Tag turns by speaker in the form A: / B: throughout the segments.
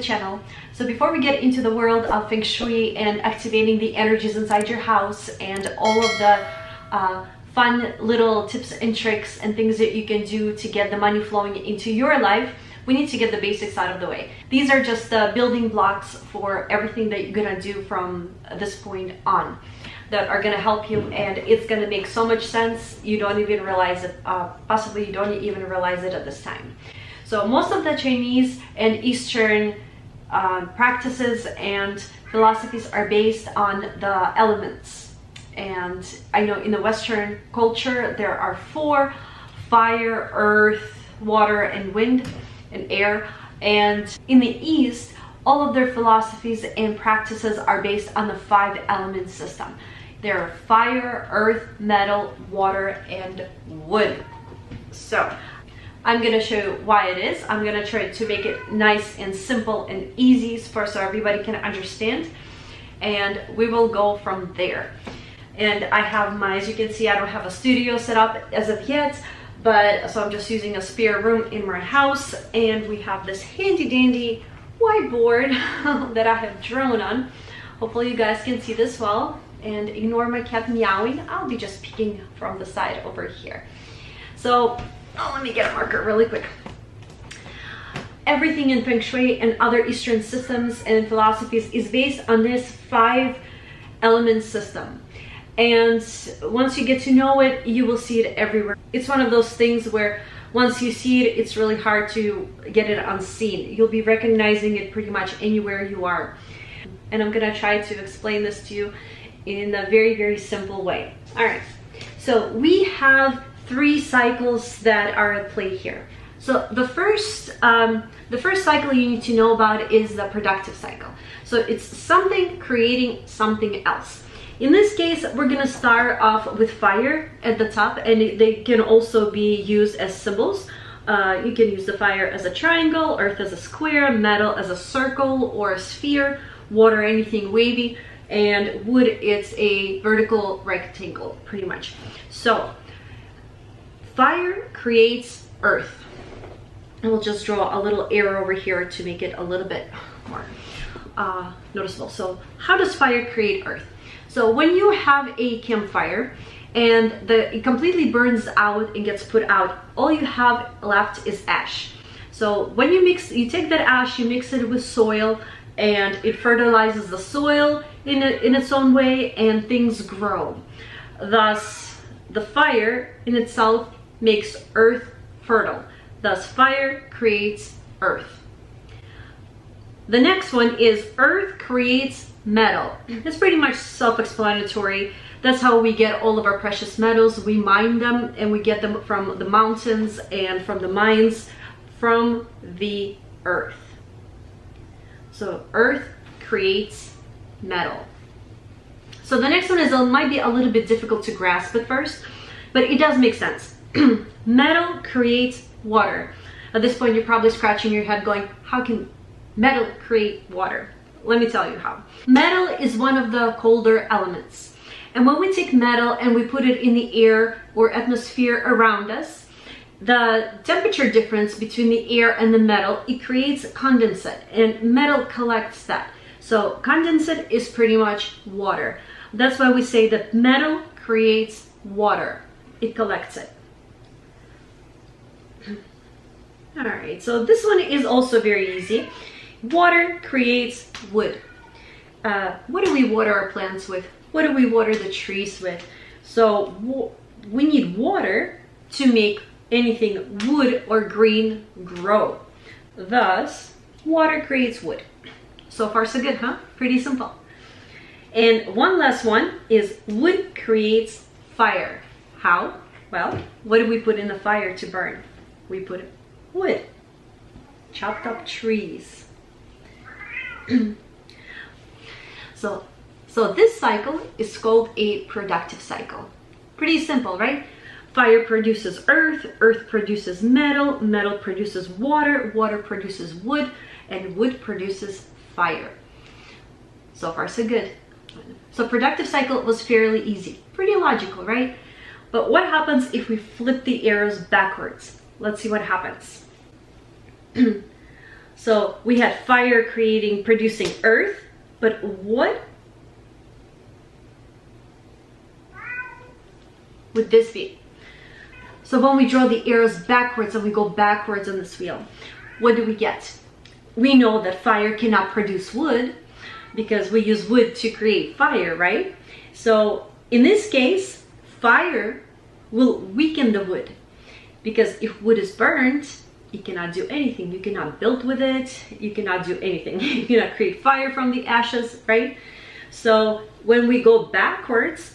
A: the channel. So before we get into the world of Feng Shui and activating the energies inside your house and all of the fun little tips and tricks and things that you can do to get the money flowing into your life, we need to get the basics out of the way. These are just the building blocks for everything that you're gonna do from this point on that are gonna help you, and it's gonna make so much sense you don't even realize it, possibly you don't even realize it at this time. So most of the Chinese and Eastern practices and philosophies are based on the elements. And I know in the Western culture there are 4: fire, earth, water, and wind and air. And in the East, all of their philosophies and practices are based on the 5 element system. There are fire, earth, metal, water, and wood. So I'm gonna show you why it is. I'm gonna try to make it nice and simple and easy so everybody can understand, and we will go from there. And I have my, as you can see, I don't have a studio set up as of yet, but so I'm just using a spare room in my house, and we have this handy dandy whiteboard that I have drawn on. Hopefully you guys can see this well, and ignore my cat meowing. I'll be just peeking from the side over here. So let me get a marker really quick. Everything in Feng Shui and other Eastern systems and philosophies is based on this 5 element system. And once you get to know it, you will see it everywhere. It's one of those things where once you see it, it's really hard to get it unseen. You'll be recognizing it pretty much anywhere you are. And I'm gonna try to explain this to you in a very, very simple way. All right, so we have 3 cycles that are at play here. So the first cycle you need to know about is the productive cycle. So it's something creating something else. In this case, we're gonna start off with fire at the top, and they can also be used as symbols. You can use the fire as a triangle, earth as a square, metal as a circle or a sphere, water anything wavy, and wood, it's a vertical rectangle, pretty much. So fire creates earth. And we'll just draw a little arrow over here to make it a little bit more noticeable. So how does fire create earth? So when you have a campfire and it completely burns out and gets put out, all you have left is ash. So when you take that ash, you mix it with soil, and it fertilizes the soil in its own way, and things grow. Thus, the fire in itself makes earth fertile. Thus, fire creates earth. The next one is earth creates metal. It's pretty much self-explanatory. That's how we get all of our precious metals. We mine them, and we get them from the mountains and from the mines, from the earth. So earth creates metal. So the next one is might be a little bit difficult to grasp at first, but it does make sense. Metal creates water. At this point, you're probably scratching your head going, how can metal create water? Let me tell you how. Metal is one of the colder elements. And when we take metal and we put it in the air or atmosphere around us, the temperature difference between the air and the metal, it creates condensate, and metal collects that. So condensate is pretty much water. That's why we say that metal creates water. It collects it. All right, so this one is also very easy. Water creates wood. What do we water our plants with? What do we water the trees with? So we need water to make anything wood or green grow. Thus, water creates wood. So far so good, huh? Pretty simple. And one last one is wood creates fire. How? Well, what do we put in the fire to burn? We put wood, chopped up trees. So this cycle is called a productive cycle. Pretty simple, right? Fire produces earth, earth produces metal, metal produces water, water produces wood, and wood produces fire. So far so good. So productive cycle was fairly easy. Pretty logical, right? But what happens if we flip the arrows backwards? Let's see what happens. So we had fire producing earth, but what would this be? So when we draw the arrows backwards and we go backwards on this wheel, what do we get? We know that fire cannot produce wood because we use wood to create fire, right? So in this case, fire will weaken the wood, because if wood is burned, you cannot do anything. You cannot build with it. You cannot do anything. You cannot create fire from the ashes, right? So when we go backwards,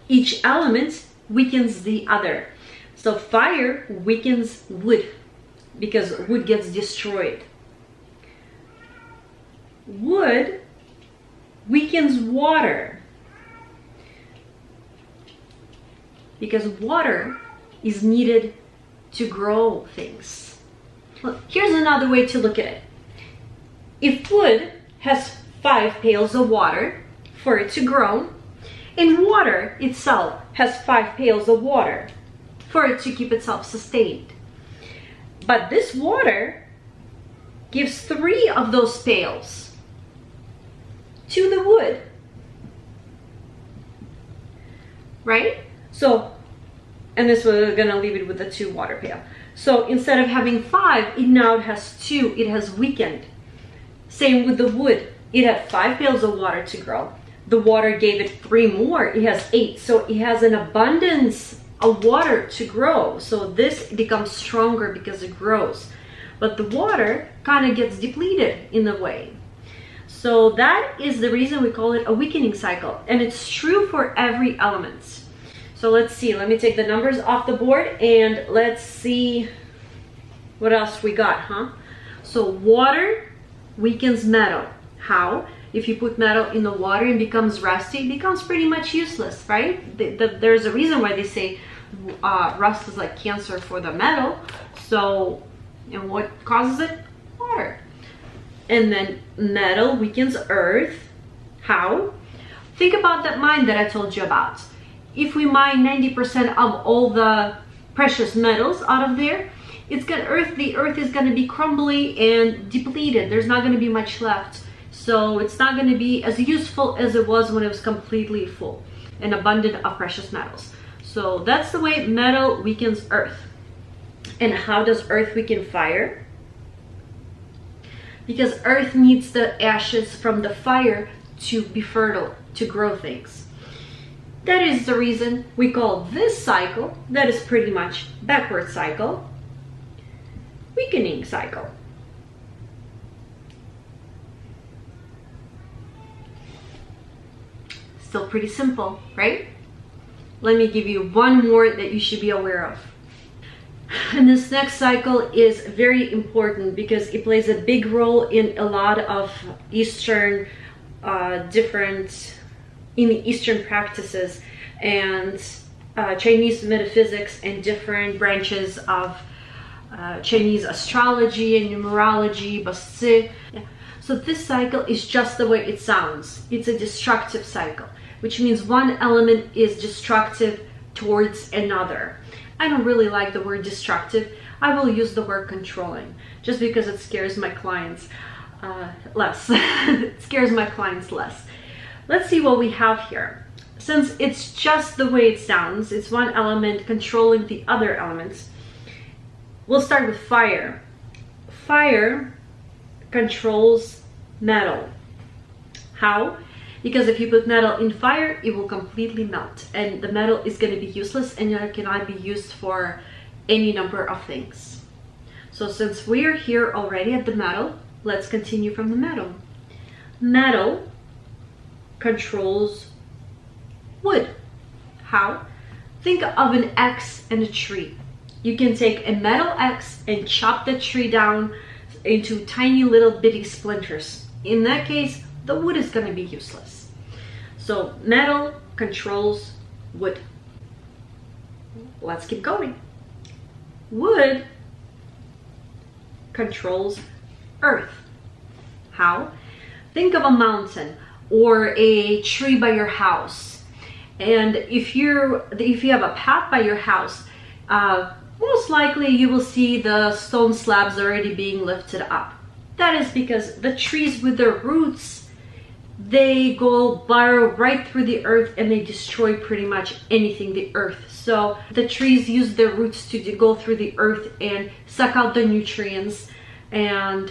A: each element weakens the other. So fire weakens wood because wood gets destroyed. Wood weakens water because water is needed to grow things. Well, here's another way to look at it. If wood has 5 pails of water for it to grow, and water itself has 5 pails of water for it to keep itself sustained. But this water gives 3 of those pails to the wood, right? So, and this we're gonna leave it with the 2 water pail. So instead of having 5, it now has 2, it has weakened. Same with the wood, it had 5 pails of water to grow. The water gave it 3 more, it has 8. So it has an abundance of water to grow. So this becomes stronger because it grows. But the water kind of gets depleted in a way. So that is the reason we call it a weakening cycle. And it's true for every element. So let's see, let me take the numbers off the board and let's see what else we got, huh? So water weakens metal. How? If you put metal in the water and it becomes rusty, it becomes pretty much useless, right? There's a reason why they say rust is like cancer for the metal. So, and what causes it? Water. And then metal weakens earth. How? Think about that mine that I told you about. If we mine 90% of all the precious metals out of there, the earth is going to be crumbly and depleted. There's not going to be much left. So it's not going to be as useful as it was when it was completely full and abundant of precious metals. So that's the way metal weakens earth. And how does earth weaken fire? Because earth needs the ashes from the fire to be fertile, to grow things. That is the reason we call this cycle, that is pretty much backward cycle, weakening cycle. Still pretty simple, right? Let me give you one more that you should be aware of. And this next cycle is very important because it plays a big role in a lot of Eastern Eastern practices and Chinese metaphysics and different branches of Chinese astrology and numerology, Baszi. So this cycle is just the way it sounds. It's a destructive cycle, which means one element is destructive towards another. I don't really like the word destructive. I will use the word controlling just because it scares my clients less. It scares my clients less. Let's see what we have here. Since it's just the way it sounds, it's one element controlling the other elements. We'll start with fire. Fire controls metal. How? Because if you put metal in fire, it will completely melt and the metal is going to be useless and it cannot be used for any number of things. So since we are here already at the metal, let's continue from the metal. Metal controls wood. How? Think of an axe and a tree. You can take a metal axe and chop the tree down into tiny little bitty splinters. In that case, the wood is going to be useless. So metal controls wood. Let's keep going. Wood controls earth. How? Think of a mountain or a tree by your house. And if you have a path by your house, most likely you will see the stone slabs already being lifted up. That is because the trees with their roots, they go burrow right through the earth and they destroy pretty much anything the earth. So the trees use their roots to go through the earth and suck out the nutrients and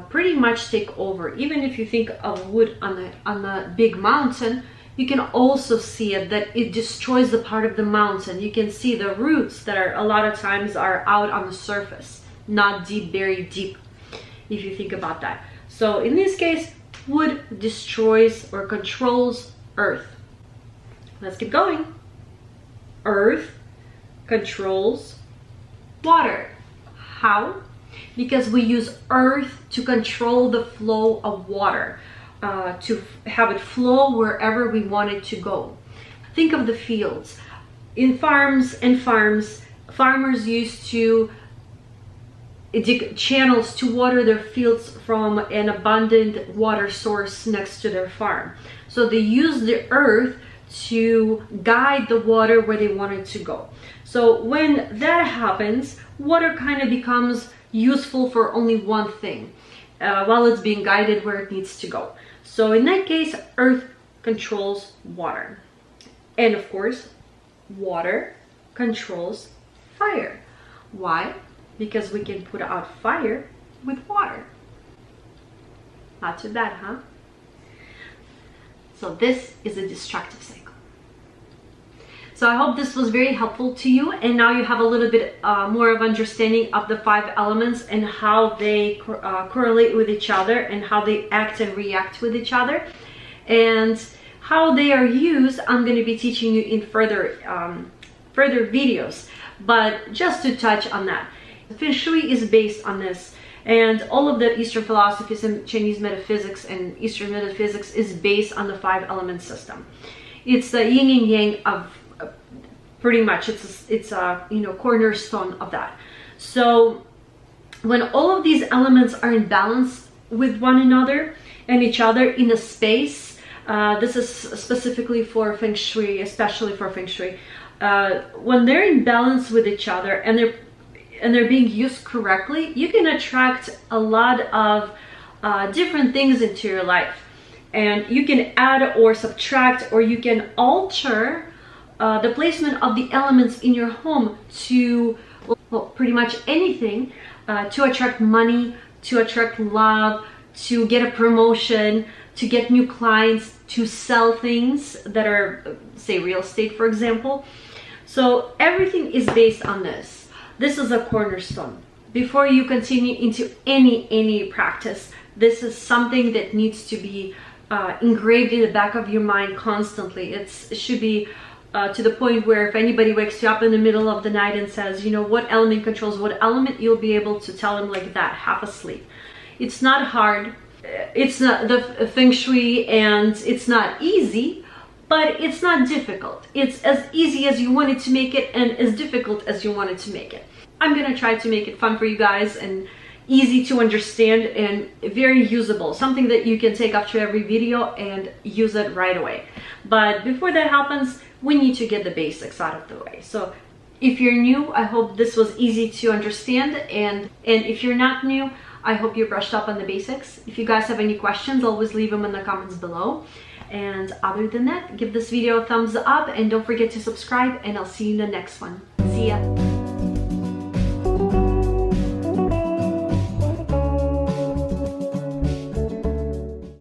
A: pretty much take over. Even if you think of wood on the big mountain, you can also see it, that it destroys the part of the mountain. You can see the roots that are a lot of times are out on the surface, not deep, buried deep, if you think about that. So in this case, wood destroys or controls earth. Let's keep going. Earth controls water. How? Because we use earth to control the flow of water, to have it flow wherever we want it to go. Think of the fields. In farmers used to dig channels to water their fields from an abundant water source next to their farm. So they use the earth to guide the water where they want it to go. So when that happens, water kind of becomes useful for only one thing, while it's being guided where it needs to go. So in that case, earth controls water. And of course, water controls fire. Why? Because we can put out fire with water. Not too bad, huh? So this is a destructive cycle. So I hope this was very helpful to you, and now you have a little bit more of understanding of the 5 elements and how they correlate with each other and how they act and react with each other, and how they are used. I'm going to be teaching you in further videos, but just to touch on that, Feng Shui is based on this, and all of the Eastern philosophies and Chinese metaphysics and Eastern metaphysics is based on the 5 element system. It's the yin and yang of pretty much, it's a cornerstone of that. So when all of these elements are in balance with one another and each other in a space, this is specifically for Feng Shui, especially for Feng Shui, when they're in balance with each other and they're being used correctly, you can attract a lot of different things into your life, and you can add or subtract, or you can alter the placement of the elements in your home to, well, pretty much anything, to attract money, to attract love, to get a promotion, to get new clients, to sell things that are, say, real estate, for example. So everything is based on this. This is a cornerstone. Before you continue into any practice, this is something that needs to be engraved in the back of your mind constantly. It should be to the point where if anybody wakes you up in the middle of the night and says, you know, what element controls what element, you'll be able to tell them like that, half asleep. It's not hard. It's not the Feng Shui, and it's not easy, but it's not difficult. It's as easy as you wanted to make it and as difficult as you wanted to make it. I'm gonna try to make it fun for you guys and easy to understand and very usable, something that you can take after every video and use it right away. But before that happens, we need to get the basics out of the way. So if you're new, I hope this was easy to understand, and if you're not new, I hope you brushed up on the basics. If you guys have any questions, always leave them in the comments below. And other than that, give this video a thumbs up and don't forget to subscribe, and I'll see you in the next one. See ya.